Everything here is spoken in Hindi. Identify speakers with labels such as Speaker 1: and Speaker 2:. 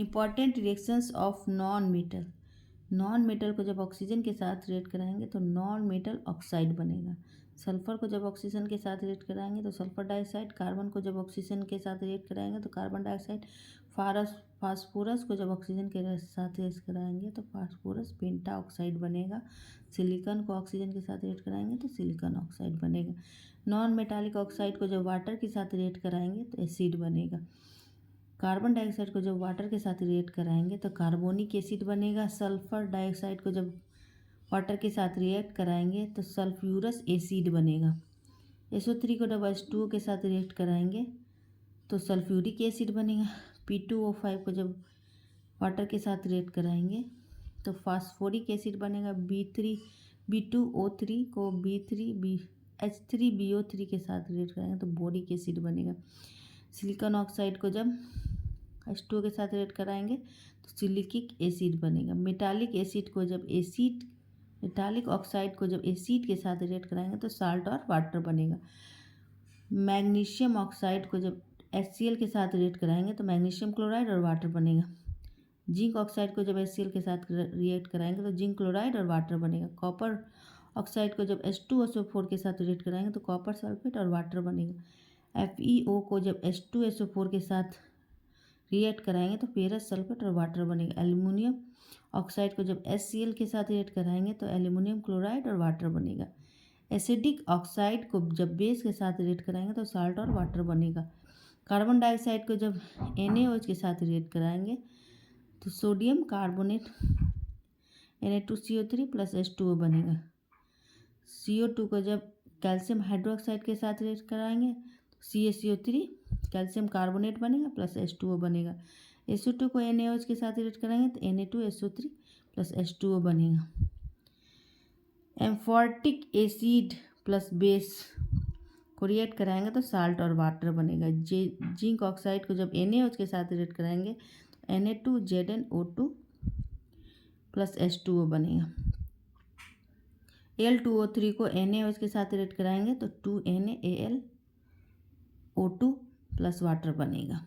Speaker 1: Important reactions of non metal. Non metal को जब ऑक्सीजन के साथ रिएक्ट कराएंगे तो नॉन मेटल ऑक्साइड बनेगा। सल्फर को जब ऑक्सीजन के साथ रिएक्ट कराएंगे तो सल्फर डाइऑक्साइड। कार्बन को जब ऑक्सीजन के साथ रिएक्ट कराएंगे तो कार्बन डाइऑक्साइड। फास्फोरस को जब ऑक्सीजन के साथ रिएक्ट कराएंगे तो फास्फोरस पेंटा ऑक्साइड बनेगा। सिलिकॉन को ऑक्सीजन के साथ रिएक्ट कराएंगे तो सिलिकॉन ऑक्साइड बनेगा। नॉन मेटालिक ऑक्साइड को जब वाटर के साथ रिएक्ट कराएंगे तो एसिड बनेगा। कार्बन डाइऑक्साइड को जब वाटर के साथ रिएक्ट कराएंगे तो कार्बोनिक एसिड बनेगा। सल्फर डाइऑक्साइड को जब वाटर के साथ रिएक्ट कराएंगे तो सल्फ्यूरस एसिड बनेगा। SO3 को जब H2O के साथ रिएक्ट कराएंगे तो सल्फ्यूरिक एसिड बनेगा। P2O5 को जब वाटर के साथ रिएक्ट कराएंगे तो फास्फोरिक एसिड बनेगा। B2O3 को H3BO3 के साथ रिएक्ट कराएंगे तो बोरिक एसिड बनेगा। सिलिकॉन ऑक्साइड को जब H2O के साथ रिएक्ट कराएंगे तो सिलिकिक एसिड बनेगा। मेटालिक ऑक्साइड को जब एसिड के साथ रिएक्ट कराएंगे तो साल्ट और वाटर बनेगा। मैग्नीशियम ऑक्साइड को जब HCl के साथ रिएक्ट कराएंगे तो मैग्नीशियम क्लोराइड और वाटर बनेगा। जिंक ऑक्साइड को जब HCl के साथ रिएक्ट कराएंगे तो जिंक क्लोराइड और वाटर बनेगा। कॉपर ऑक्साइड को जब H2SO4 के साथ रिएक्ट कराएंगे तो कॉपर सल्फेट और वाटर बनेगा। FeO को जब H2SO4 के साथ रिएक्ट कराएंगे तो फेरस सल्फेट और वाटर बनेगा। एल्युमिनियम ऑक्साइड को जब HCl के साथ रिएक्ट कराएंगे तो एल्युमिनियम क्लोराइड और वाटर बनेगा। एसिडिक ऑक्साइड को जब बेस के साथ रिएक्ट कराएंगे तो साल्ट और वाटर बनेगा। कार्बन डाइऑक्साइड को जब NaOH के साथ रिएक्ट कराएंगे तो sodium carbonate Na2CO3 plus H2O बनेगा। CO2 को जब कैल्शियम हाइड्रोक्साइड के साथ रिएक्ट कराएंगे तो CaCO3 कैल्शियम कार्बोनेट बनेगा प्लस H2O बनेगा। SO2 को NaOH के साथ रिएक्ट कराएंगे तो Na2SO3 प्लस H2O बनेगा। एम्फॉर्टिक एसिड प्लस बेस को रिएक्ट कराएंगे तो साल्ट और वाटर बनेगा। जिंक ऑक्साइड को जब NaOH के साथ रिएक्ट कराएंगे तो Na2ZnO2 प्लस H2O बनेगा। Al2O3 को NaOH के साथ रिएक्ट कराएंगे तो 2NaAlO2 प्लस वाटर बनेगा।